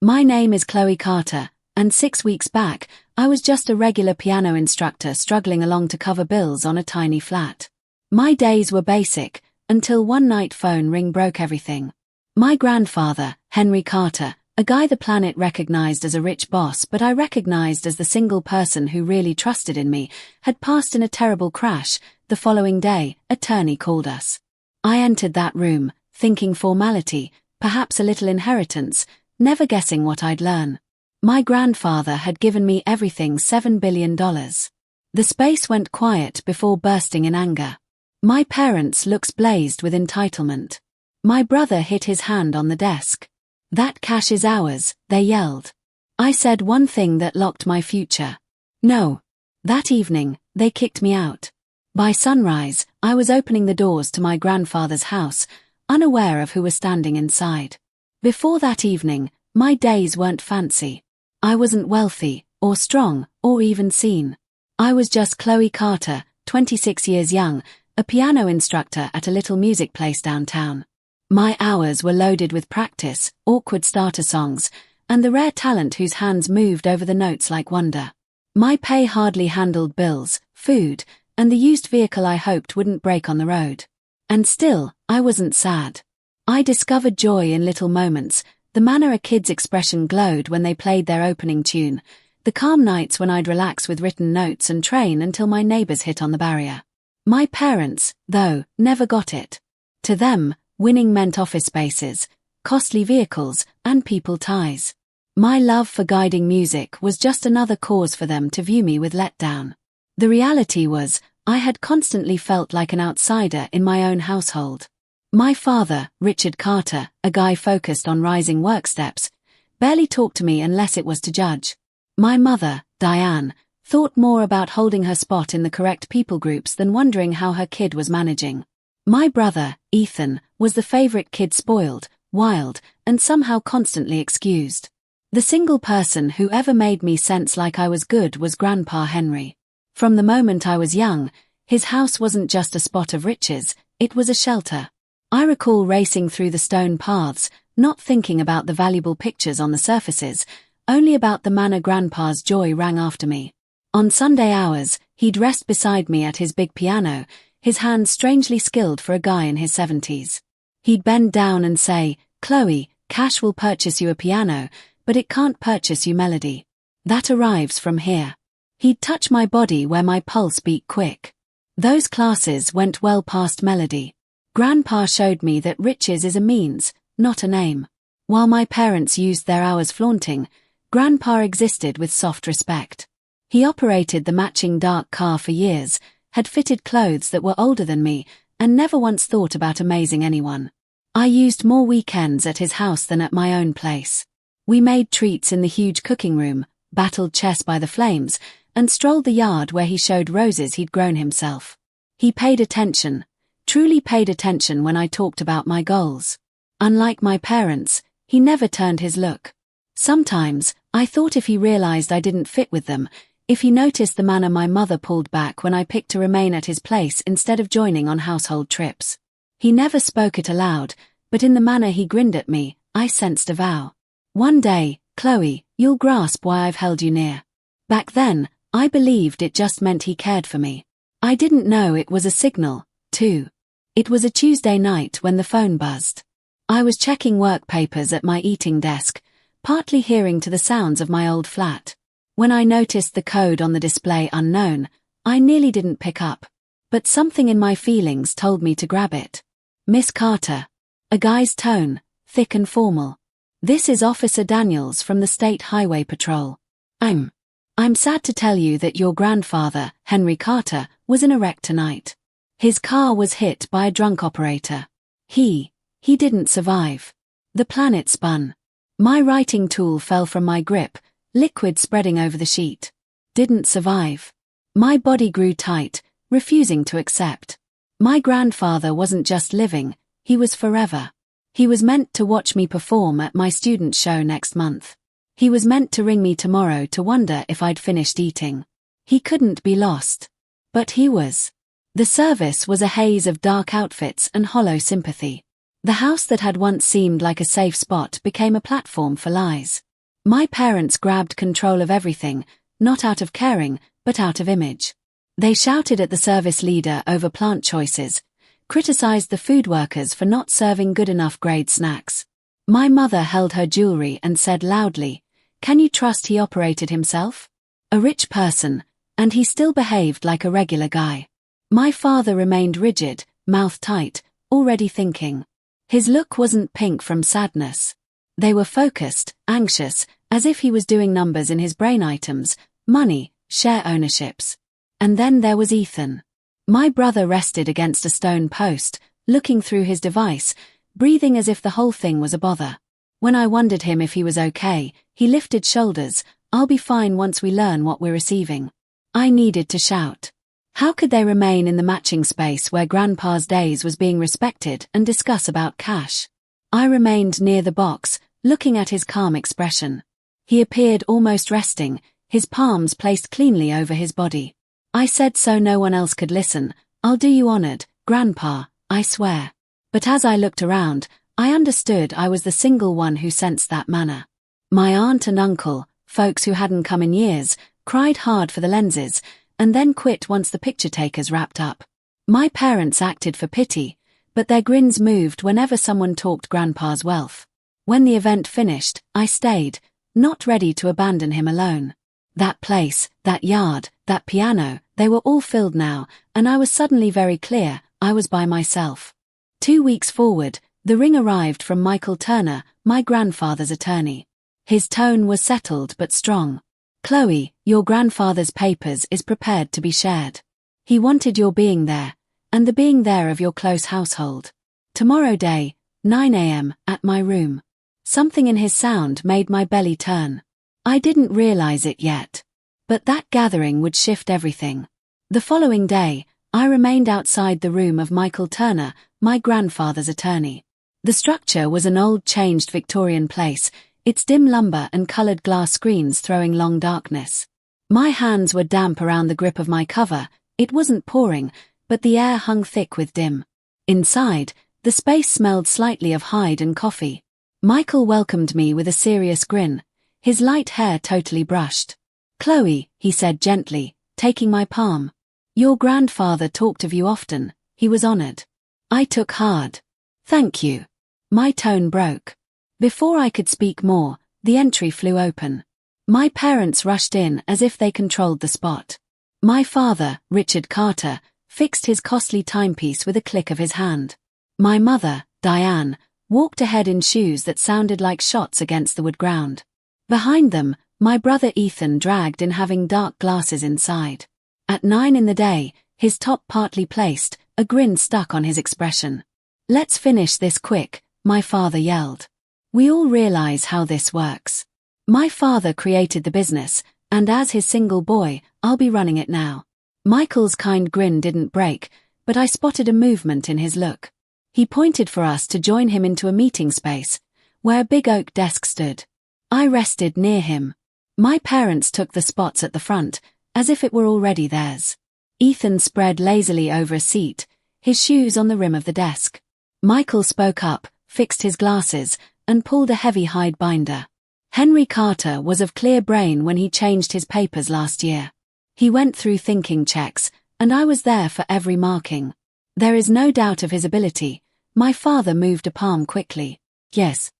My name is Chloe Carter, and 6 weeks back, I was just a regular piano instructor struggling along to cover bills on a tiny flat. My days were basic, until one night phone ring broke everything. My grandfather, Henry Carter, a guy the planet recognized as a rich boss but I recognized as the single person who really trusted in me, had passed in a terrible crash. The following day, attorney called us. I entered that room, thinking formality, perhaps a little inheritance, never guessing what I'd learn. My grandfather had given me everything, $7 billion. The space went quiet before bursting in anger. My parents' looks blazed with entitlement. My brother hit his hand on the desk. "That cash is ours," they yelled. I said one thing that locked my future. No. That evening, they kicked me out. By sunrise, I was opening the doors to my grandfather's house, unaware of who was standing inside. Before that evening, my days weren't fancy. I wasn't wealthy, or strong, or even seen. I was just Chloe Carter, 26 years young, a piano instructor at a little music place downtown. My hours were loaded with practice, awkward starter songs, and the rare talent whose hands moved over the notes like wonder. My pay hardly handled bills, food, and the used vehicle I hoped wouldn't break on the road. And still, I wasn't sad. I discovered joy in little moments, the manner a kid's expression glowed when they played their opening tune, the calm nights when I'd relax with written notes and train until my neighbors hit on the barrier. My parents, though, never got it. To them, winning meant office spaces, costly vehicles, and people ties. My love for guiding music was just another cause for them to view me with letdown. The reality was, I had constantly felt like an outsider in my own household. My father, Richard Carter, a guy focused on rising work steps, barely talked to me unless it was to judge. My mother, Diane, thought more about holding her spot in the correct people groups than wondering how her kid was managing. My brother, Ethan, was the favorite kid, spoiled, wild, and somehow constantly excused. The single person who ever made me sense like I was good was Grandpa Henry. From the moment I was young, his house wasn't just a spot of riches, it was a shelter. I recall racing through the stone paths, not thinking about the valuable pictures on the surfaces, only about the manner Grandpa's joy rang after me. On Sunday hours, he'd rest beside me at his big piano, his hands strangely skilled for a guy in his 70s. He'd bend down and say, "Chloe, cash will purchase you a piano, but it can't purchase you melody. That arrives from here." He'd touch my body where my pulse beat quick. Those classes went well past melody. Grandpa showed me that riches is a means, not a name. While my parents used their hours flaunting, Grandpa existed with soft respect. He operated the matching dark car for years, had fitted clothes that were older than me, and never once thought about amazing anyone. I used more weekends at his house than at my own place. We made treats in the huge cooking room, battled chess by the flames, and strolled the yard where he showed roses he'd grown himself. He paid attention, truly paid attention when I talked about my goals. Unlike my parents, he never turned his look. Sometimes, I thought if he realized I didn't fit with them, if he noticed the manner my mother pulled back when I picked to remain at his place instead of joining on household trips. He never spoke it aloud, but in the manner he grinned at me, I sensed a vow. "One day, Chloe, you'll grasp why I've held you near." Back then, I believed it just meant he cared for me. I didn't know it was a signal, too. It was a Tuesday night when the phone buzzed. I was checking work papers at my eating desk, partly hearing to the sounds of my old flat. When I noticed the code on the display unknown, I nearly didn't pick up. But something in my feelings told me to grab it. "Miss Carter." A guy's tone, thick and formal. "This is Officer Daniels from the State Highway Patrol. I'm sad to tell you that your grandfather, Henry Carter, was in a wreck tonight. His car was hit by a drunk operator. He didn't survive. The planet spun. My writing tool fell from my grip, liquid spreading over the sheet. Didn't survive. My body grew tight, refusing to accept. My grandfather wasn't just living, he was forever. He was meant to watch me perform at my student show next month. He was meant to ring me tomorrow to wonder if I'd finished eating. He couldn't be lost. But he was. The service was a haze of dark outfits and hollow sympathy. The house that had once seemed like a safe spot became a platform for lies. My parents grabbed control of everything, not out of caring, but out of image. They shouted at the service leader over plant choices, criticized the food workers for not serving good enough grade snacks. My mother held her jewelry and said loudly, "Can you trust he operated himself? A rich person, and he still behaved like a regular guy." My father remained rigid, mouth tight, already thinking. His look wasn't pink from sadness. They were focused, anxious, as if he was doing numbers in his brain: items, money, share ownerships. And then there was Ethan. My brother rested against a stone post, looking through his device, breathing as if the whole thing was a bother. When I wondered him if he was okay, he lifted shoulders. "I'll be fine once we learn what we're receiving." I needed to shout. How could they remain in the matching space where Grandpa's days was being respected and discuss about cash? I remained near the box, looking at his calm expression. He appeared almost resting, his palms placed cleanly over his body. I said so no one else could listen, "I'll do you honored, Grandpa, I swear." But as I looked around, I understood I was the single one who sensed that manner. My aunt and uncle, folks who hadn't come in years, cried hard for the lenses, and then quit once the picture takers wrapped up. My parents acted for pity, but their grins moved whenever someone talked Grandpa's wealth. When the event finished, I stayed, not ready to abandon him alone. That place, that yard, that piano, they were all filled now, and I was suddenly very clear, I was by myself. 2 weeks forward, the ring arrived from Michael Turner, my grandfather's attorney. His tone was settled but strong. "Chloe, your grandfather's papers is prepared to be shared. He wanted your being there, and the being there of your close household. Tomorrow day, 9 a.m., at my room." Something in his sound made my belly turn. I didn't realize it yet. But that gathering would shift everything. The following day, I remained outside the room of Michael Turner, my grandfather's attorney. The structure was an old changed Victorian place, its dim lumber and colored glass screens throwing long darkness. My hands were damp around the grip of my cover. It wasn't pouring, but the air hung thick with dim. Inside, the space smelled slightly of hide and coffee. Michael welcomed me with a serious grin, his light hair totally brushed. "Chloe," he said gently, taking my palm. "Your grandfather talked of you often, he was honored." I took hard. "Thank you." My tone broke. Before I could speak more, the entry flew open. My parents rushed in as if they controlled the spot. My father, Richard Carter, fixed his costly timepiece with a click of his hand. My mother, Diane, walked ahead in shoes that sounded like shots against the wood ground. Behind them, my brother Ethan dragged in, having dark glasses inside. At 9 in the day, his top partly placed, a grin stuck on his expression. "Let's finish this quick," my father yelled. "We all realize how this works. My father created the business, and as his single boy, I'll be running it now." Michael's kind grin didn't break, but I spotted a movement in his look. He pointed for us to join him into a meeting space, where a big oak desk stood. I rested near him. My parents took the spots at the front, as if it were already theirs. Ethan spread lazily over a seat, his shoes on the rim of the desk. Michael spoke up, fixed his glasses, and pulled a heavy hide binder. "Henry Carter was of clear brain when he changed his papers last year. He went through thinking checks, and I was there for every marking. There is no doubt of his ability." My father moved a palm quickly. Yes,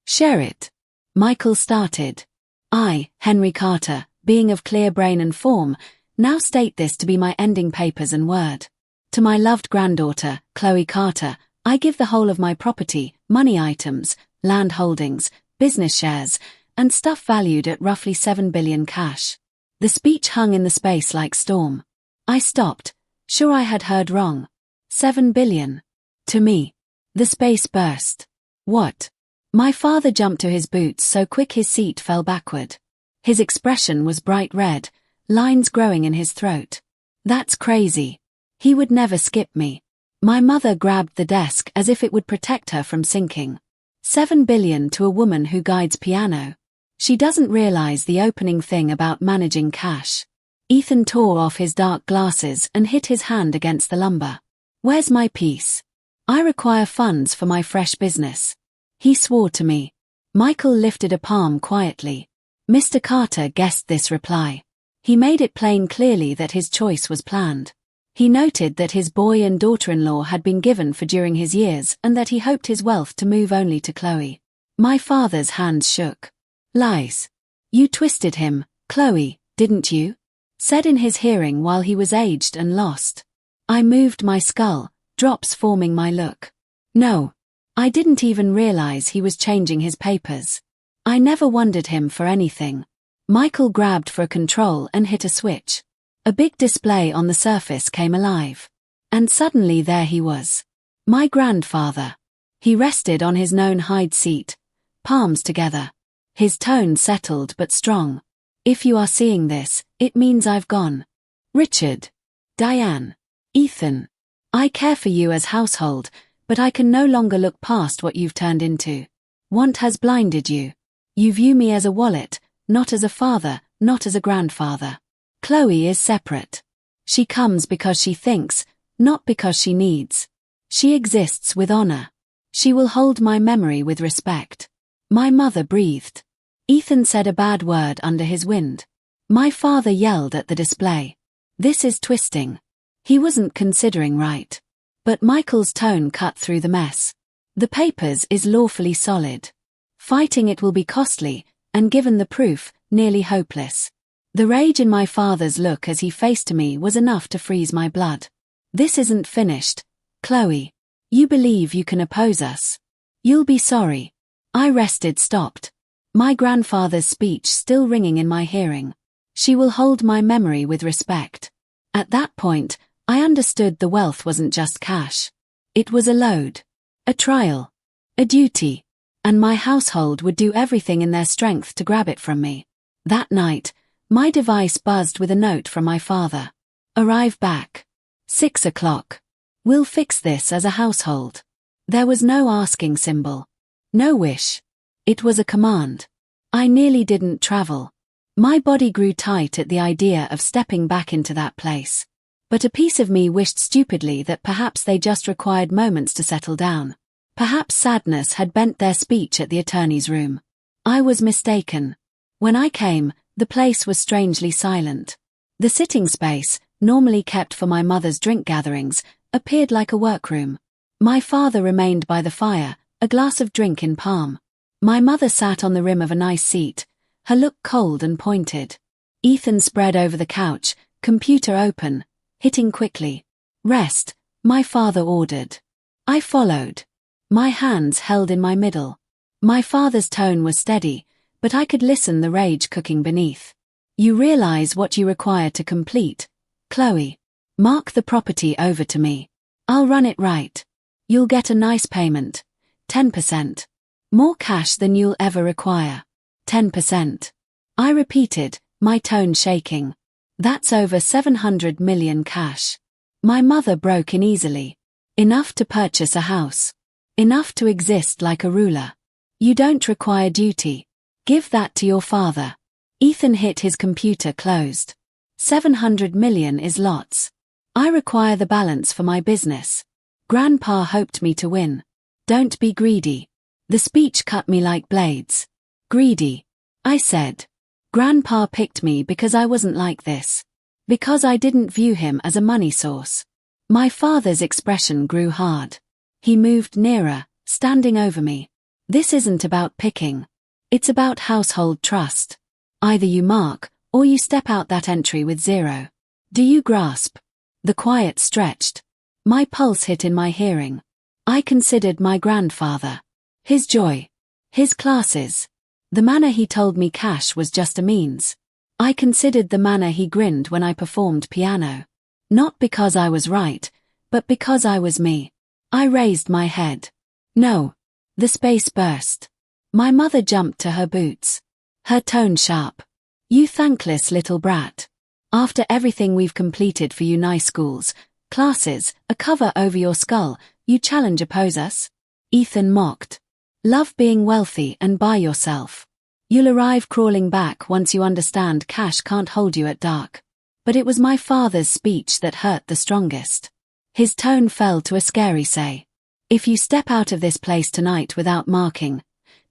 share it." Michael started. "I, Henry Carter, being of clear brain and form, now state this to be my ending papers and word. To my loved granddaughter, Chloe Carter, I give the whole of my property, money items, land holdings, business shares, and stuff valued at roughly 7 billion cash." The speech hung in the space like storm. I stopped, sure I had heard wrong. 7 billion. To me. The space burst. "What?" My father jumped to his boots so quick his seat fell backward. His expression was bright red, lines growing in his throat. "That's crazy. He would never skip me." My mother grabbed the desk as if it would protect her from sinking. 7 billion to a woman who guides piano. She doesn't realize the opening thing about managing cash. Ethan tore off his dark glasses and hit his hand against the lumber. "Where's my piece? I require funds for my fresh business." He swore to me. Michael lifted a palm quietly. Mr. Carter guessed this reply. He made it plain clearly that his choice was planned. He noted that his boy and daughter-in-law had been given for during his years and that he hoped his wealth to move only to Chloe. My father's hands shook. Lies. You twisted him, Chloe, didn't you? Said in his hearing while he was aged and lost. I moved my skull, drops forming my look. No. I didn't even realize he was changing his papers. I never wondered him for anything. Michael grabbed for control and hit a switch. A big display on the surface came alive. And suddenly there he was. My grandfather. He rested on his known hide seat, palms together. His tone settled but strong. If you are seeing this, it means I've gone. Richard. Diane. Ethan. I care for you as household, but I can no longer look past what you've turned into. Want has blinded you. You view me as a wallet, not as a father, not as a grandfather. Chloe is separate. She comes because she thinks, not because she needs. She exists with honor. She will hold my memory with respect. My mother breathed. Ethan said a bad word under his wind. My father yelled at the display. This is twisting. He wasn't considering right. But Michael's tone cut through the mess. The papers is lawfully solid. Fighting it will be costly, and given the proof, nearly hopeless. The rage in my father's look as he faced me was enough to freeze my blood. This isn't finished, Chloe. You believe you can oppose us. You'll be sorry. I stopped. My grandfather's speech still ringing in my hearing. She will hold my memory with respect. At that point, I understood the wealth wasn't just cash. It was a load. A trial. A duty. And my household would do everything in their strength to grab it from me. That night, my device buzzed with a note from my father. Arrive back. 6 o'clock. We'll fix this as a household. There was no asking symbol. No wish. It was a command. I nearly didn't travel. My body grew tight at the idea of stepping back into that place. But a piece of me wished stupidly that perhaps they just required moments to settle down. Perhaps sadness had bent their speech at the attorney's room. I was mistaken. When I came, the place was strangely silent. The sitting space, normally kept for my mother's drink gatherings, appeared like a workroom. My father remained by the fire, a glass of drink in palm. My mother sat on the rim of a nice seat, her look cold and pointed. Ethan spread over the couch, computer open, hitting quickly. Rest, my father ordered. I followed. My hands held in my middle. My father's tone was steady, but I could listen the rage cooking beneath. You realize what you require to complete, Chloe. Mark the property over to me. I'll run it right. You'll get a nice payment. 10%. More cash than you'll ever require. 10%. I repeated, my tone shaking. That's over 700 million cash. My mother broke in easily. Enough to purchase a house. Enough to exist like a ruler. You don't require duty. Give that to your father. Ethan hit his computer closed. 700 million is lots. I require the balance for my business. Grandpa hoped me to win. Don't be greedy. The speech cut me like blades. Greedy. I said. Grandpa picked me because I wasn't like this. Because I didn't view him as a money source. My father's expression grew hard. He moved nearer, standing over me. This isn't about picking. It's about household trust. Either you mark, or you step out that entry with zero. Do you grasp? The quiet stretched. My pulse hit in my hearing. I considered my grandfather. His joy. His classes. The manner he told me cash was just a means. I considered the manner he grinned when I performed piano. Not because I was right, but because I was me. I raised my head. No. The space burst. My mother jumped to her boots. Her tone sharp. You thankless little brat. After everything we've completed for you nice schools, classes, a cover over your skull, you oppose us? Ethan mocked. Love being wealthy and by yourself. You'll arrive crawling back once you understand cash can't hold you at dark. But it was my father's speech that hurt the strongest. His tone fell to a scary say. If you step out of this place tonight without marking,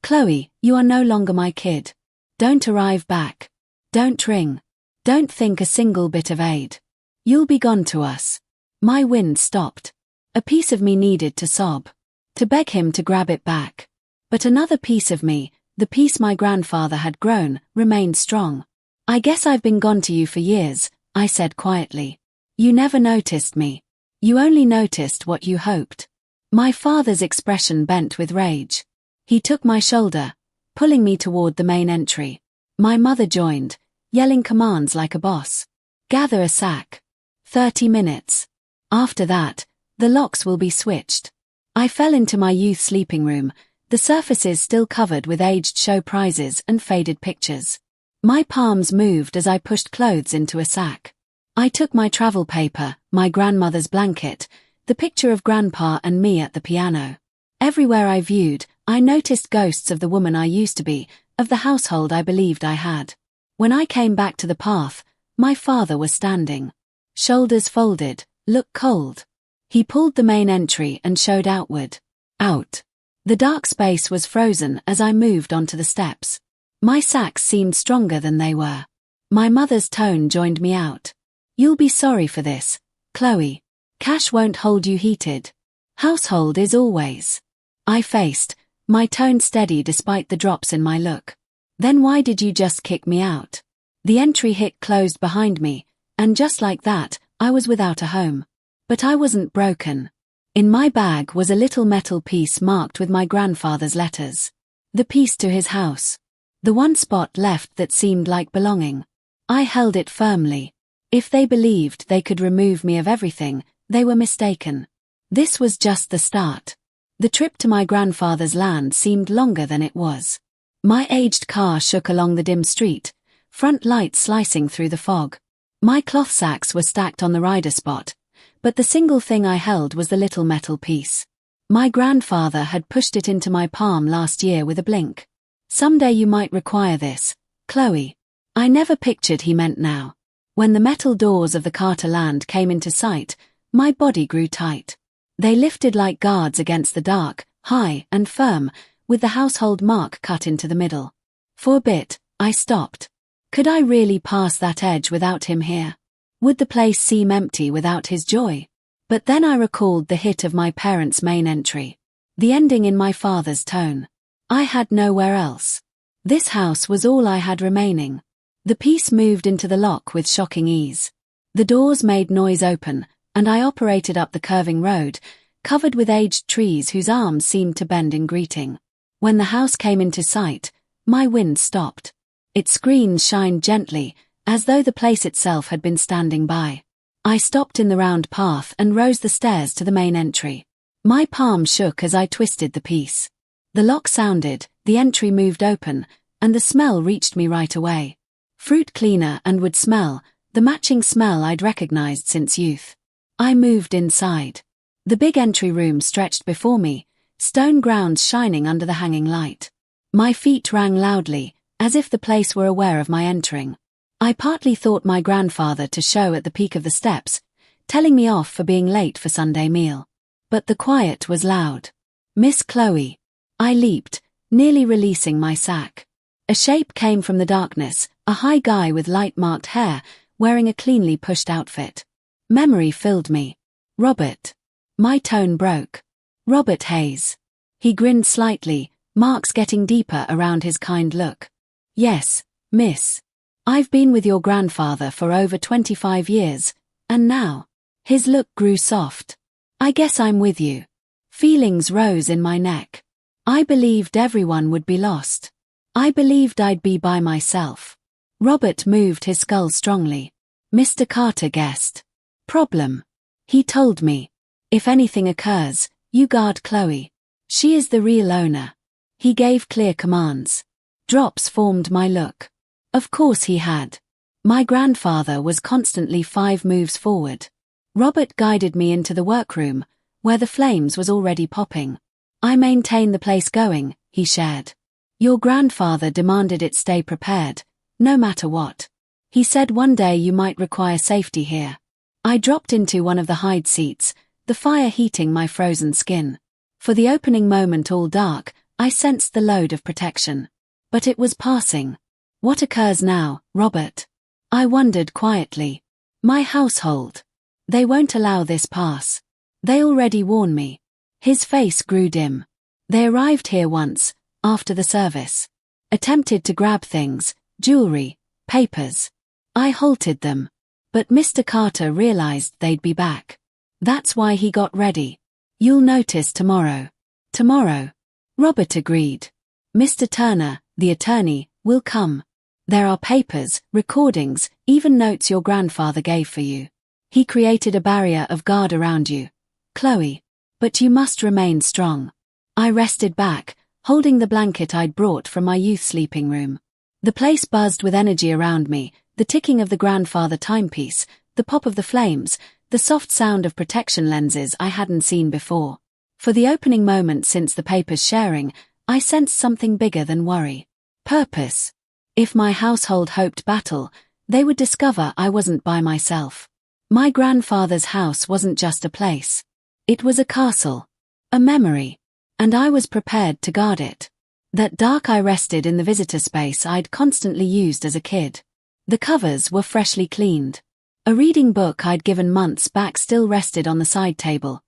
Chloe, you are no longer my kid. Don't arrive back. Don't ring. Don't think a single bit of aid. You'll be gone to us. My wind stopped. A piece of me needed to sob, to beg him to grab it back. But another piece of me, the piece my grandfather had grown, remained strong. I guess I've been gone to you for years, I said quietly. You never noticed me. You only noticed what you hoped. My father's expression bent with rage. He took my shoulder, pulling me toward the main entry. My mother joined, yelling commands like a boss. Gather a sack. 30 minutes. After that, the locks will be switched. I fell into my youth sleeping room, the surfaces still covered with aged show prizes and faded pictures. My palms moved as I pushed clothes into a sack. I took my travel paper, my grandmother's blanket, the picture of Grandpa and me at the piano. Everywhere I viewed, I noticed ghosts of the woman I used to be, of the household I believed I had. When I came back to the path, my father was standing. Shoulders folded, look cold. He pulled the main entry and showed outward. Out. The dark space was frozen as I moved onto the steps. My sacks seemed stronger than they were. My mother's tone joined me out. You'll be sorry for this, Chloe. Cash won't hold you heated. Household is always. I faced, my tone steady despite the drops in my look. Then why did you just kick me out? The entry hit closed behind me, and just like that, I was without a home. But I wasn't broken. In my bag was a little metal piece marked with my grandfather's letters. The piece to his house. The one spot left that seemed like belonging. I held it firmly. If they believed they could remove me of everything, they were mistaken. This was just the start. The trip to my grandfather's land seemed longer than it was. My aged car shook along the dim street, front lights slicing through the fog. My cloth sacks were stacked on the rider spot, but the single thing I held was the little metal piece. My grandfather had pushed it into my palm last year with a blink. Someday you might require this, Chloe. I never pictured he meant now. When the metal doors of the Carter land came into sight, my body grew tight. They lifted like guards against the dark, high and firm, with the household mark cut into the middle. For a bit, I stopped. Could I really pass that edge without him here? Would the place seem empty without his joy? But then I recalled the hit of my parents' main entry. The ending in my father's tone. I had nowhere else. This house was all I had remaining. The piece moved into the lock with shocking ease. The doors made noise open, and I operated up the curving road, covered with aged trees whose arms seemed to bend in greeting. When the house came into sight, my wind stopped. Its screens shined gently, as though the place itself had been standing by. I stopped in the round path and rose the stairs to the main entry. My palm shook as I twisted the piece. The lock sounded, the entry moved open, and the smell reached me right away. Fruit cleaner and wood smell, the matching smell I'd recognized since youth. I moved inside. The big entry room stretched before me, stone grounds shining under the hanging light. My feet rang loudly, as if the place were aware of my entering. I partly thought my grandfather to show at the peak of the steps, telling me off for being late for Sunday meal. But the quiet was loud. Miss Chloe. I leaped, nearly releasing my sack. A shape came from the darkness, a high guy with light-marked hair, wearing a cleanly pushed outfit. Memory filled me. Robert. My tone broke. Robert Hayes. He grinned slightly, marks getting deeper around his kind look. Yes, miss. I've been with your grandfather for over 25 years, and now. His look grew soft. I guess I'm with you. Feelings rose in my neck. I believed everyone would be lost. I believed I'd be by myself. Robert moved his skull strongly. Mr. Carter guessed. Problem. He told me. If anything occurs, you guard Chloe. She is the real owner. He gave clear commands. Drops formed my look. Of course he had. My grandfather was constantly 5 moves forward. Robert guided me into the workroom, where the flames was already popping. I maintain the place going, he shared. Your grandfather demanded it stay prepared, no matter what. He said one day you might require safety here. I dropped into one of the hide seats, the fire heating my frozen skin. For the opening moment all dark, I sensed the load of protection. But it was passing. What occurs now, Robert? I wondered quietly. My household. They won't allow this pass. They already warn me. His face grew dim. They arrived here once, after the service. Attempted to grab things, jewelry, papers. I halted them. But Mr. Carter realized they'd be back. That's why he got ready. You'll notice tomorrow. Tomorrow. Robert agreed. Mr. Turner, the attorney, will come. There are papers, recordings, even notes your grandfather gave for you. He created a barrier of guard around you, Chloe. But you must remain strong. I rested back, holding the blanket I'd brought from my youth sleeping room. The place buzzed with energy around me, the ticking of the grandfather timepiece, the pop of the flames, the soft sound of protection lenses I hadn't seen before. For the opening moment since the paper's sharing, I sensed something bigger than worry. Purpose. If my household hoped battle, they would discover I wasn't by myself. My grandfather's house wasn't just a place. It was a castle. A memory. And I was prepared to guard it. That dark I rested in the visitor space I'd constantly used as a kid. The covers were freshly cleaned. A reading book I'd given months back still rested on the side table.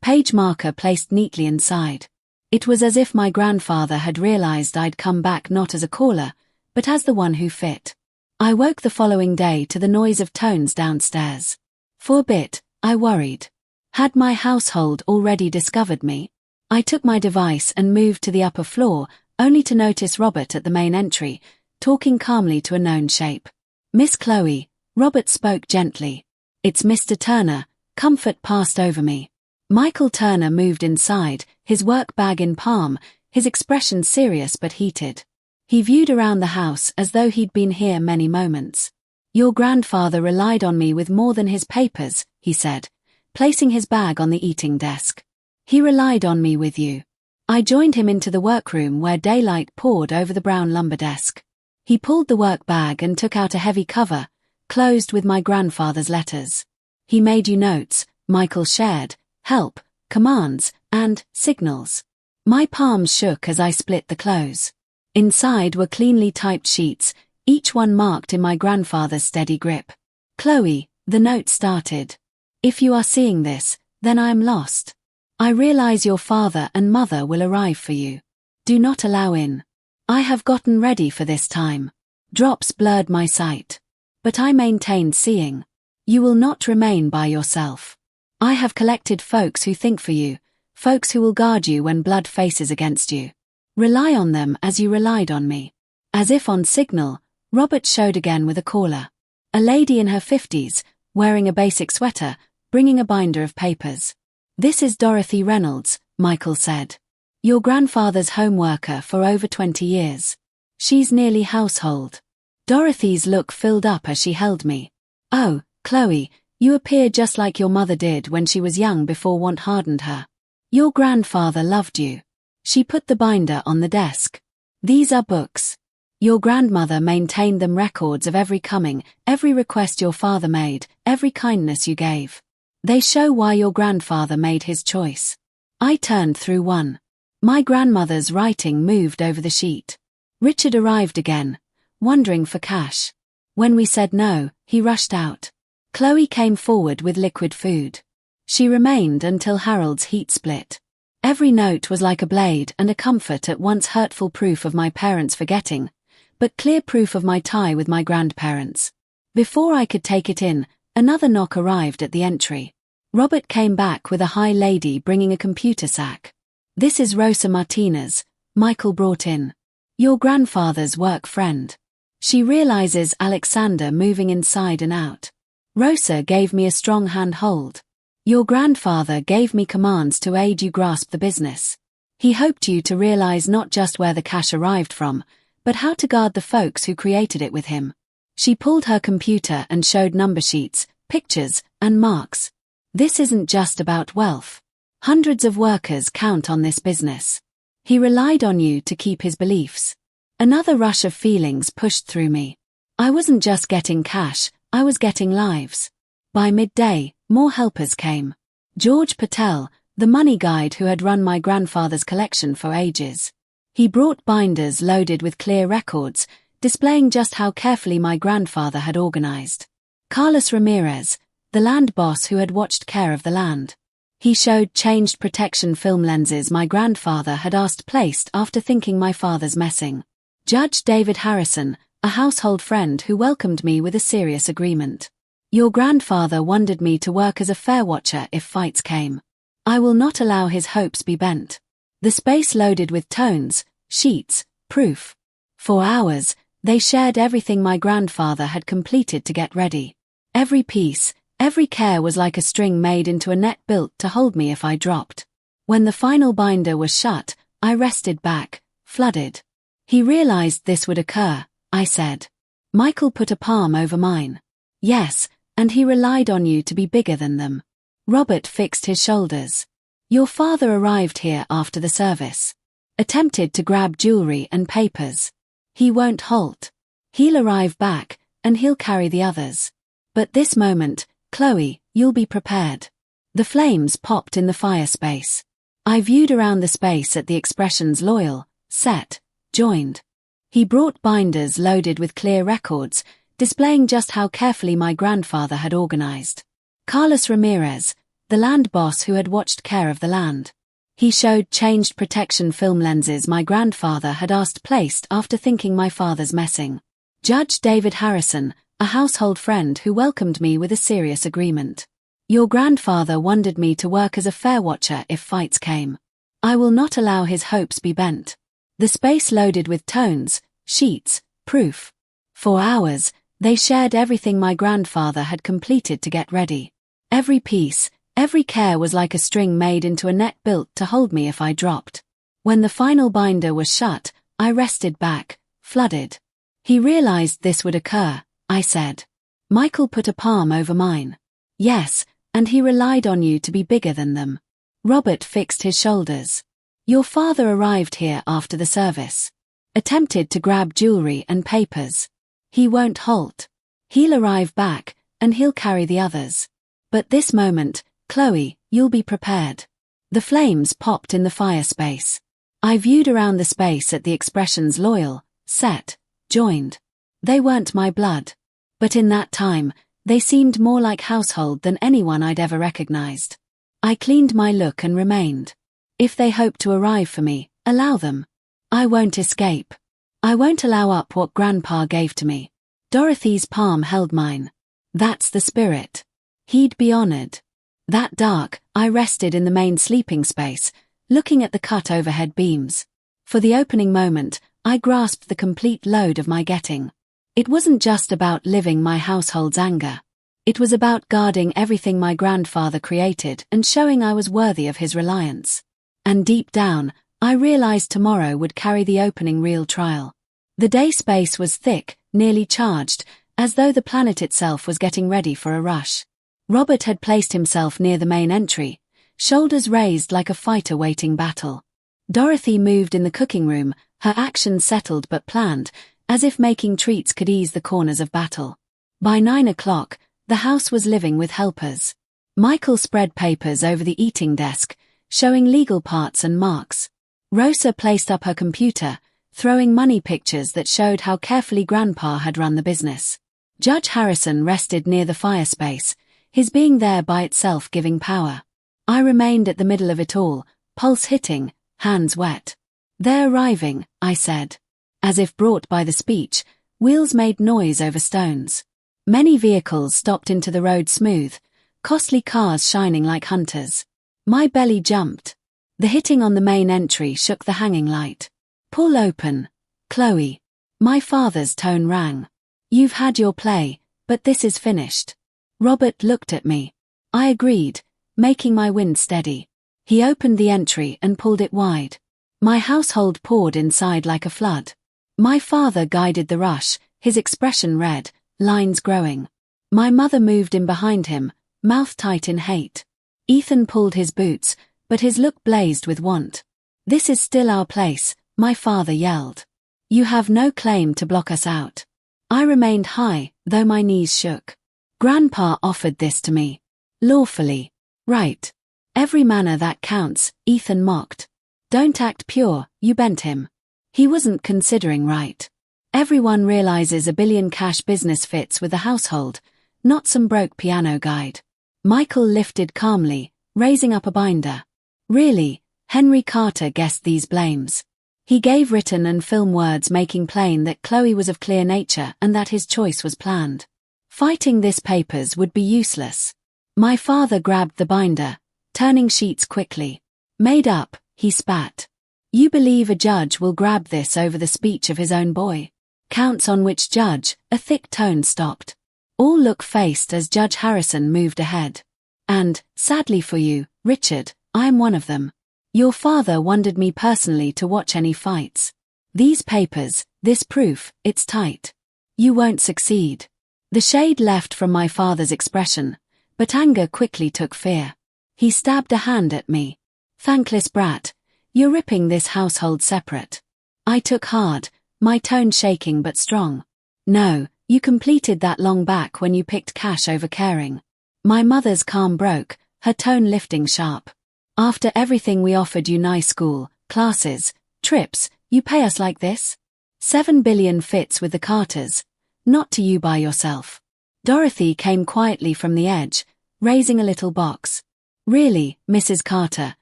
Page marker placed neatly inside. It was as if my grandfather had realized I'd come back not as a caller, but as the one who fit. I woke the following day to the noise of tones downstairs. For a bit, I worried. Had my household already discovered me? I took my device and moved to the upper floor, only to notice Robert at the main entry, talking calmly to a known shape. Miss Chloe, Robert spoke gently. It's Mr. Turner. Comfort passed over me. Michael Turner moved inside, his work bag in palm, his expression serious but heated. He viewed around the house as though he'd been here many moments. Your grandfather relied on me with more than his papers, he said, placing his bag on the eating desk. He relied on me with you. I joined him into the workroom where daylight poured over the brown lumber desk. He pulled the work bag and took out a heavy cover, closed with my grandfather's letters. He made you notes, Michael shared, help, commands, and signals. My palms shook as I split the close. Inside were cleanly typed sheets, each one marked in my grandfather's steady grip. Chloe, the note started. If you are seeing this, then I am lost. I realize your father and mother will arrive for you. Do not allow in. I have gotten ready for this time. Drops blurred my sight. But I maintained seeing. You will not remain by yourself. I have collected folks who think for you, folks who will guard you when blood faces against you. Rely on them as you relied on me. As if on signal, Robert showed again with a caller. A lady in her 50s, wearing a basic sweater, bringing a binder of papers. This is Dorothy Reynolds, Michael said. Your grandfather's home worker for over 20 years. She's nearly household. Dorothy's look filled up as she held me. Oh, Chloe, you appear just like your mother did when she was young before want hardened her. Your grandfather loved you. She put the binder on the desk. These are books. Your grandmother maintained them, records of every coming, every request your father made, every kindness you gave. They show why your grandfather made his choice. I turned through one. My grandmother's writing moved over the sheet. Richard arrived again, wondering for cash. When we said no, he rushed out. Chloe came forward with liquid food. She remained until Harold's heat split. Every note was like a blade and a comfort, at once hurtful proof of my parents forgetting, but clear proof of my tie with my grandparents. Before I could take it in, another knock arrived at the entry. Robert came back with a high lady bringing a computer sack. This is Rosa Martinez, Michael brought in. Your grandfather's work friend. She realizes Alexander moving inside and out. Rosa gave me a strong hand hold. Your grandfather gave me commands to aid you grasp the business. He hoped you to realize not just where the cash arrived from, but how to guard the folks who created it with him. She pulled her computer and showed number sheets, pictures, and marks. This isn't just about wealth. Hundreds of workers count on this business. He relied on you to keep his beliefs. Another rush of feelings pushed through me. I wasn't just getting cash, I was getting lives. By midday, more helpers came. George Patel, the money guide who had run my grandfather's collection for ages. He brought binders loaded with clear records, displaying just how carefully my grandfather had organized. Carlos Ramirez, the land boss who had watched care of the land. He showed changed protection film lenses my grandfather had asked placed after thinking my father's messing. Judge David Harrison, a household friend who welcomed me with a serious agreement. Your grandfather wanted me to work as a fair watcher if fights came. I will not allow his hopes be bent. The space loaded with tones, sheets, proof. For hours, they shared everything my grandfather had completed to get ready. Every piece, every care was like a string made into a net built to hold me if I dropped. When the final binder was shut, I rested back, flooded. He realized this would occur, I said. Michael put a palm over mine. Yes, and he relied on you to be bigger than them. Robert fixed his shoulders. Your father arrived here after the service. Attempted to grab jewelry and papers. He won't halt. He'll arrive back, and he'll carry the others. But this moment, Chloe, you'll be prepared. The flames popped in the fire space. I viewed around the space at the expressions loyal, set, joined. He brought binders loaded with clear records, displaying just how carefully my grandfather had organized. Carlos Ramirez, the land boss who had watched care of the land. He showed changed protection film lenses my grandfather had asked placed after thinking my father's messing. Judge David Harrison, a household friend who welcomed me with a serious agreement. Your grandfather wanted me to work as a fair watcher if fights came. I will not allow his hopes be bent. The space loaded with tones, sheets, proof. For hours, they shared everything my grandfather had completed to get ready. Every piece, every care was like a string made into a net built to hold me if I dropped. When the final binder was shut, I rested back, flooded. He realized this would occur, I said. Michael put a palm over mine. Yes, and he relied on you to be bigger than them. Robert fixed his shoulders. Your father arrived here after the service. Attempted to grab jewelry and papers. He won't halt. He'll arrive back, and he'll carry the others. But this moment, Chloe, you'll be prepared. The flames popped in the fire space. I viewed around the space at the expressions loyal, set, joined. They weren't my blood. But in that time, they seemed more like household than anyone I'd ever recognized. I cleaned my look and remained. If they hope to arrive for me, allow them. I won't escape. I won't allow up what Grandpa gave to me. Dorothy's palm held mine. That's the spirit. He'd be honored. That dark, I rested in the main sleeping space, looking at the cut overhead beams. For the opening moment, I grasped the complete load of my getting. It wasn't just about living my household's anger. It was about guarding everything my grandfather created and showing I was worthy of his reliance. And deep down, I realized tomorrow would carry the opening real trial. The day space was thick, nearly charged, as though the planet itself was getting ready for a rush. Robert had placed himself near the main entry, shoulders raised like a fighter waiting battle. Dorothy moved in the cooking room, her actions settled but planned, as if making treats could ease the corners of battle. By 9 o'clock, the house was living with helpers. Michael spread papers over the eating desk, showing legal parts and marks. Rosa placed up her computer, throwing money pictures that showed how carefully Grandpa had run the business. Judge Harrison rested near the fire space, his being there by itself giving power. I remained at the middle of it all, pulse hitting, hands wet. They're arriving, I said. As if brought by the speech, wheels made noise over stones. Many vehicles stopped into the road smooth, costly cars shining like hunters. My belly jumped. The hitting on the main entry shook the hanging light. Pull open, Chloe. My father's tone rang. You've had your play, but this is finished. Robert looked at me. I agreed, making my wind steady. He opened the entry and pulled it wide. My household poured inside like a flood. My father guided the rush, his expression red, lines growing. My mother moved in behind him, mouth tight in hate. Ethan pulled his boots, but his look blazed with want. This is still our place, my father yelled. You have no claim to block us out. I remained high, though my knees shook. Grandpa offered this to me. Lawfully. Right. Every manner that counts, Ethan mocked. Don't act pure, you bent him. He wasn't considering right. Everyone realizes $1 billion cash business fits with the household, not some broke piano guide. Michael lifted calmly, raising up a binder. Really, Henry Carter guessed these blames. He gave written and film words making plain that Chloe was of clear nature and that his choice was planned. Fighting this papers would be useless. My father grabbed the binder, turning sheets quickly. Made up, he spat. You believe a judge will grab this over the speech of his own boy? Counts on which judge? A thick tone stopped. All look faced as Judge Harrison moved ahead. And, sadly for you, Richard, I am one of them. Your father wanted me personally to watch any fights. These papers, this proof, it's tight. You won't succeed. The shade left from my father's expression, but anger quickly took fear. He stabbed a hand at me. Thankless brat, you're ripping this household separate. I took hard, my tone shaking but strong. No, you completed that long back when you picked cash over caring. My mother's calm broke, her tone lifting sharp. After everything we offered you, nice school, classes, trips, you pay us like this? $7 billion fits with the Carters, not to you by yourself. Dorothy came quietly from the edge, raising a little box. Really, Mrs. Carter,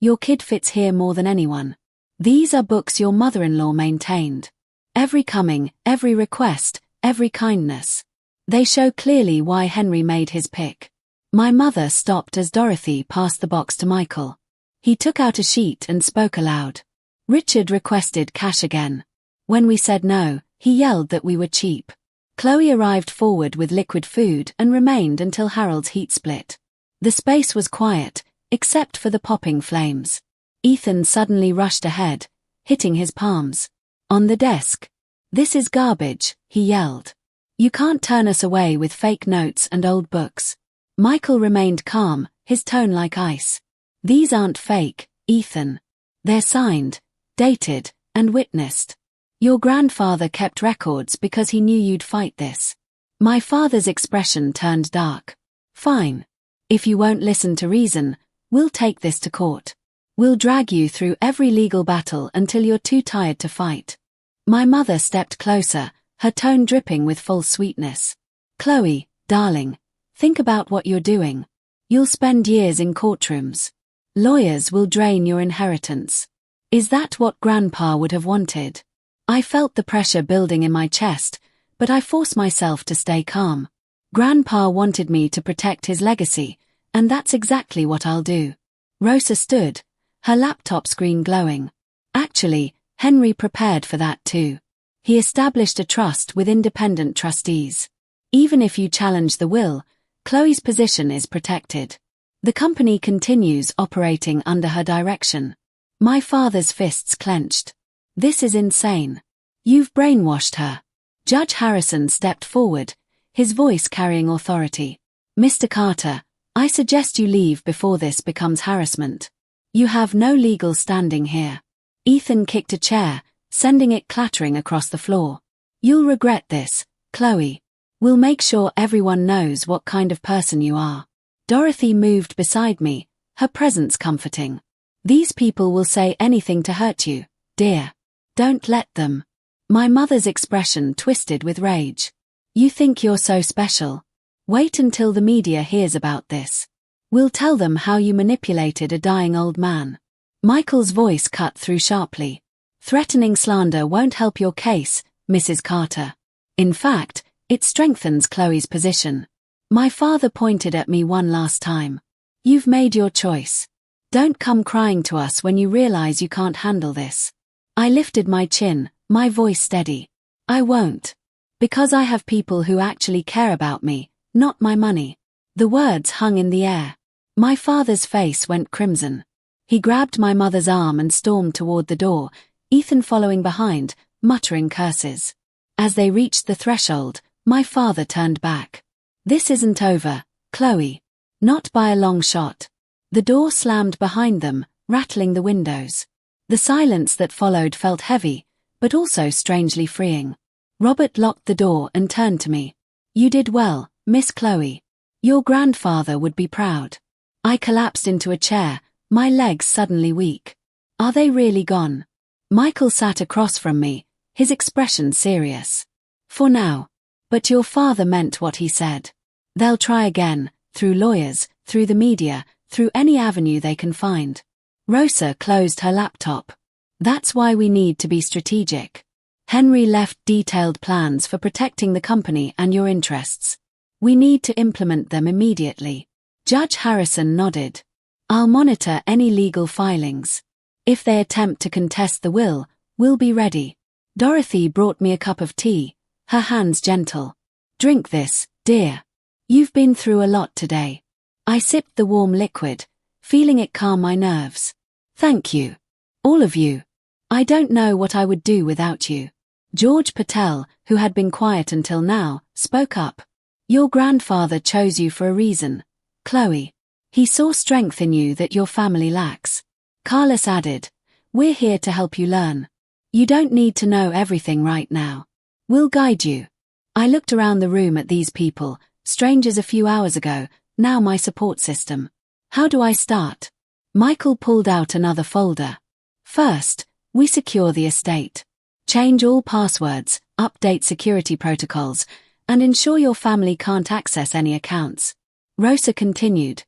your kid fits here more than anyone. These are books your mother-in-law maintained. Every coming, every request, every kindness. They show clearly why Henry made his pick. My mother stopped as Dorothy passed the box to Michael. He took out a sheet and spoke aloud. Richard requested cash again. When we said no, he yelled that we were cheap. Chloe arrived forward with liquid food and remained until Harold's heat split. The space was quiet, except for the popping flames. Ethan suddenly rushed ahead, hitting his palms. On the desk. This is garbage, he yelled. You can't turn us away with fake notes and old books. Michael remained calm, his tone like ice. These aren't fake, Ethan. They're signed, dated, and witnessed. Your grandfather kept records because he knew you'd fight this. My father's expression turned dark. Fine. If you won't listen to reason, we'll take this to court. We'll drag you through every legal battle until you're too tired to fight. My mother stepped closer, her tone dripping with false sweetness. Chloe, darling, think about what you're doing. You'll spend years in courtrooms. Lawyers will drain your inheritance. Is that what Grandpa would have wanted? I felt the pressure building in my chest, but I forced myself to stay calm. Grandpa wanted me to protect his legacy, and that's exactly what I'll do. Rosa stood, her laptop screen glowing. Actually, Henry prepared for that too. He established a trust with independent trustees. Even if you challenge the will, Chloe's position is protected. The company continues operating under her direction. My father's fists clenched. This is insane. You've brainwashed her. Judge Harrison stepped forward, his voice carrying authority. Mr. Carter, I suggest you leave before this becomes harassment. You have no legal standing here. Ethan kicked a chair, sending it clattering across the floor. You'll regret this, Chloe. We'll make sure everyone knows what kind of person you are. Dorothy moved beside me, her presence comforting. These people will say anything to hurt you, dear. Don't let them. My mother's expression twisted with rage. You think you're so special? Wait until the media hears about this. We'll tell them how you manipulated a dying old man. Michael's voice cut through sharply. Threatening slander won't help your case, Mrs. Carter. In fact, it strengthens Chloe's position. My father pointed at me one last time. You've made your choice. Don't come crying to us when you realize you can't handle this. I lifted my chin, my voice steady. I won't. Because I have people who actually care about me, not my money. The words hung in the air. My father's face went crimson. He grabbed my mother's arm and stormed toward the door, Ethan following behind, muttering curses. As they reached the threshold, my father turned back. This isn't over, Chloe. Not by a long shot. The door slammed behind them, rattling the windows. The silence that followed felt heavy, but also strangely freeing. Robert locked the door and turned to me. You did well, Miss Chloe. Your grandfather would be proud. I collapsed into a chair, my legs suddenly weak. Are they really gone? Michael sat across from me, his expression serious. For now. But your father meant what he said. They'll try again, through lawyers, through the media, through any avenue they can find. Rosa closed her laptop. That's why we need to be strategic. Henry left detailed plans for protecting the company and your interests. We need to implement them immediately. Judge Harrison nodded. I'll monitor any legal filings. If they attempt to contest the will, we'll be ready. Dorothy brought me a cup of tea, her hands gentle. Drink this, dear. You've been through a lot today. I sipped the warm liquid, feeling it calm my nerves. Thank you. All of you. I don't know what I would do without you. George Patel, who had been quiet until now, spoke up. Your grandfather chose you for a reason, Chloe. He saw strength in you that your family lacks. Carlos added, we're here to help you learn. You don't need to know everything right now. We'll guide you. I looked around the room at these people, strangers a few hours ago, now my support system. How do I start? Michael pulled out another folder. First, we secure the estate. Change all passwords, update security protocols, and ensure your family can't access any accounts. Rosa continued.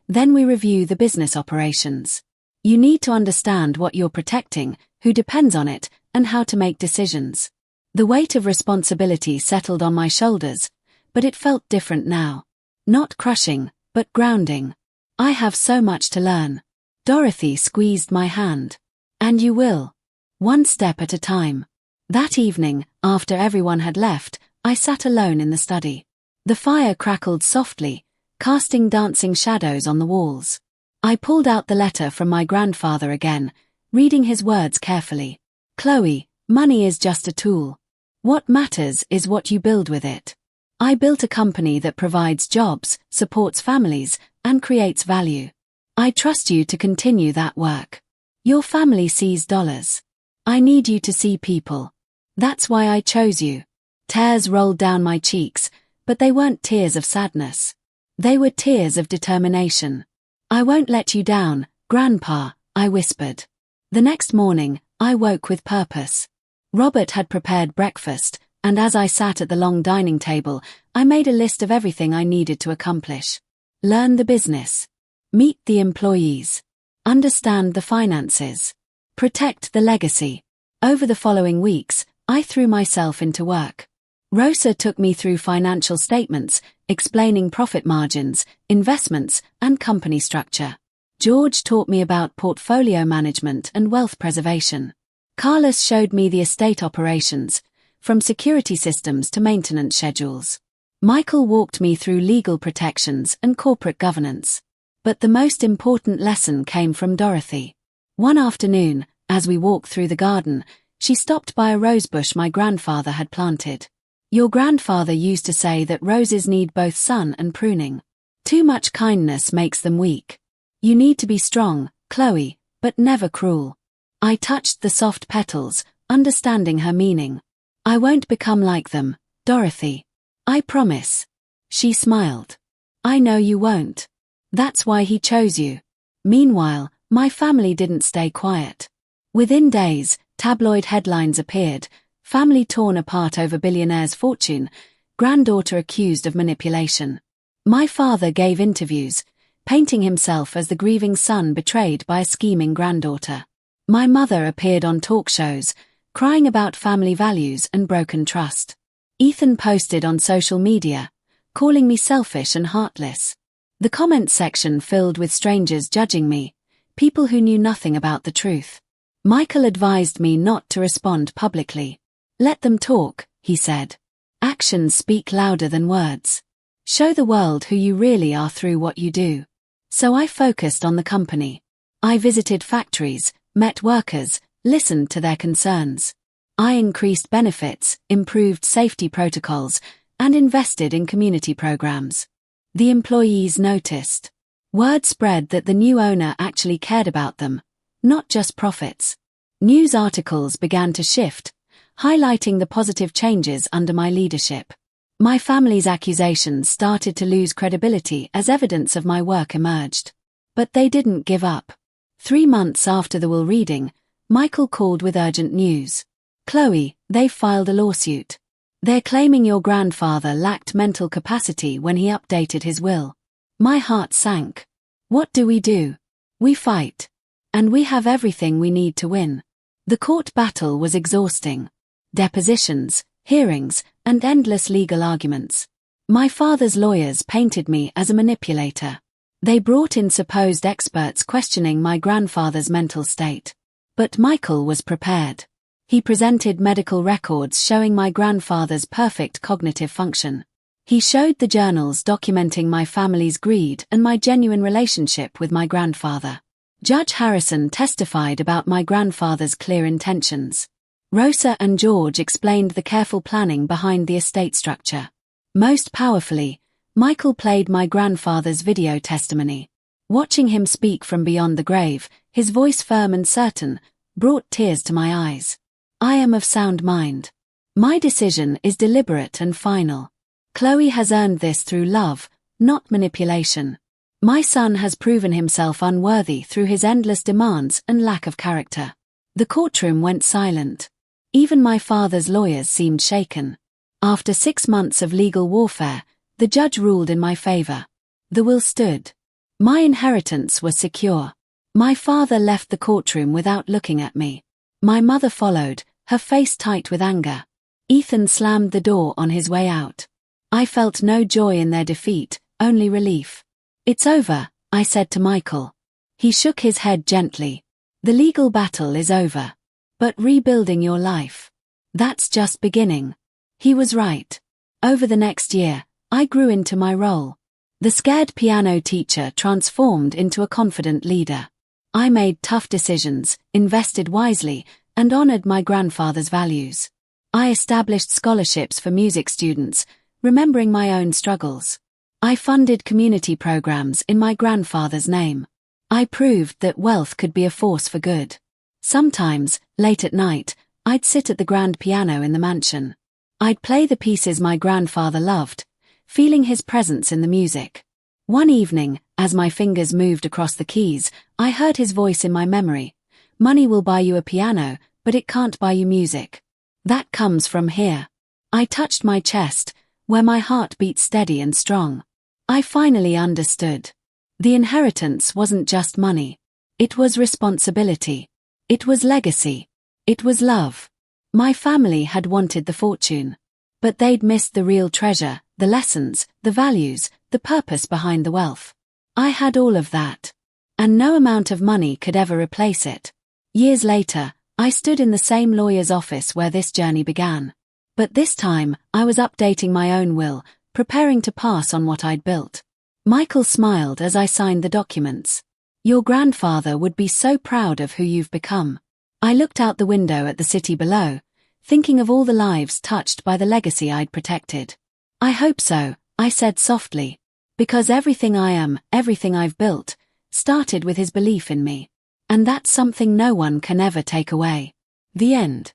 Then we review the business operations. You need to understand what you're protecting, who depends on it, and how to make decisions. The weight of responsibility settled on my shoulders, but it felt different now. Not crushing, but grounding. I have so much to learn. Dorothy squeezed my hand. And you will. One step at a time. That evening, after everyone had left, I sat alone in the study. The fire crackled softly, casting dancing shadows on the walls. I pulled out the letter from my grandfather again, reading his words carefully. Chloe, money is just a tool. What matters is what you build with it. I built a company that provides jobs, supports families, and creates value. I trust you to continue that work. Your family sees dollars. I need you to see people. That's why I chose you. Tears rolled down my cheeks, but they weren't tears of sadness. They were tears of determination. I won't let you down, Grandpa, I whispered. The next morning, I woke with purpose. Robert had prepared breakfast, and as I sat at the long dining table, I made a list of everything I needed to accomplish. Learn the business. Meet the employees. Understand the finances. Protect the legacy. Over the following weeks, I threw myself into work. Rosa took me through financial statements, explaining profit margins, investments, and company structure. George taught me about portfolio management and wealth preservation. Carlos showed me the estate operations, from security systems to maintenance schedules. Michael walked me through legal protections and corporate governance. But the most important lesson came from Dorothy. One afternoon, as we walked through the garden, she stopped by a rosebush my grandfather had planted. Your grandfather used to say that roses need both sun and pruning. Too much kindness makes them weak. You need to be strong, Chloe, but never cruel. I touched the soft petals, understanding her meaning. I won't become like them, Dorothy. I promise. She smiled. I know you won't. That's why he chose you. Meanwhile, my family didn't stay quiet. Within days, tabloid headlines appeared, family torn apart over billionaire's fortune, granddaughter accused of manipulation. My father gave interviews, painting himself as the grieving son betrayed by a scheming granddaughter. My mother appeared on talk shows, crying about family values and broken trust. Ethan posted on social media, calling me selfish and heartless. The comments section filled with strangers judging me, people who knew nothing about the truth. Michael advised me not to respond publicly. Let them talk, he said. Actions speak louder than words. Show the world who you really are through what you do. So I focused on the company. I visited factories, met workers, listened to their concerns. I increased benefits, improved safety protocols, and invested in community programs. The employees noticed. Word spread that the new owner actually cared about them, not just profits. News articles began to shift, highlighting the positive changes under my leadership. My family's accusations started to lose credibility as evidence of my work emerged. But they didn't give up. 3 months after the will reading, Michael called with urgent news. Chloe, they've filed a lawsuit. They're claiming your grandfather lacked mental capacity when he updated his will. My heart sank. What do? We fight. And we have everything we need to win. The court battle was exhausting. Depositions, hearings, and endless legal arguments. My father's lawyers painted me as a manipulator. They brought in supposed experts questioning my grandfather's mental state. But Michael was prepared. He presented medical records showing my grandfather's perfect cognitive function. He showed the journals documenting my family's greed and my genuine relationship with my grandfather. Judge Harrison testified about my grandfather's clear intentions. Rosa and George explained the careful planning behind the estate structure. Most powerfully, Michael played my grandfather's video testimony. Watching him speak from beyond the grave, his voice firm and certain, brought tears to my eyes. I am of sound mind. My decision is deliberate and final. Chloe has earned this through love, not manipulation. My son has proven himself unworthy through his endless demands and lack of character. The courtroom went silent. Even my father's lawyers seemed shaken. After 6 months of legal warfare, the judge ruled in my favor. The will stood. My inheritance was secure. My father left the courtroom without looking at me. My mother followed, her face tight with anger. Ethan slammed the door on his way out. I felt no joy in their defeat, only relief. It's over, I said to Michael. He shook his head gently. The legal battle is over. But rebuilding your life, that's just beginning. He was right. Over the next year, I grew into my role. The scared piano teacher transformed into a confident leader. I made tough decisions, invested wisely, and honored my grandfather's values. I established scholarships for music students, remembering my own struggles. I funded community programs in my grandfather's name. I proved that wealth could be a force for good. Sometimes, late at night, I'd sit at the grand piano in the mansion. I'd play the pieces my grandfather loved, feeling his presence in the music. One evening, as my fingers moved across the keys, I heard his voice in my memory. Money will buy you a piano, but it can't buy you music. That comes from here. I touched my chest, where my heart beat steady and strong. I finally understood. The inheritance wasn't just money. It was responsibility. It was legacy. It was love. My family had wanted the fortune. But they'd missed the real treasure, the lessons, the values, the purpose behind the wealth. I had all of that. And no amount of money could ever replace it. Years later, I stood in the same lawyer's office where this journey began. But this time, I was updating my own will, preparing to pass on what I'd built. Michael smiled as I signed the documents. Your grandfather would be so proud of who you've become. I looked out the window at the city below, thinking of all the lives touched by the legacy I'd protected. I hope so, I said softly, because everything I am, everything I've built, started with his belief in me. And that's something no one can ever take away. The end.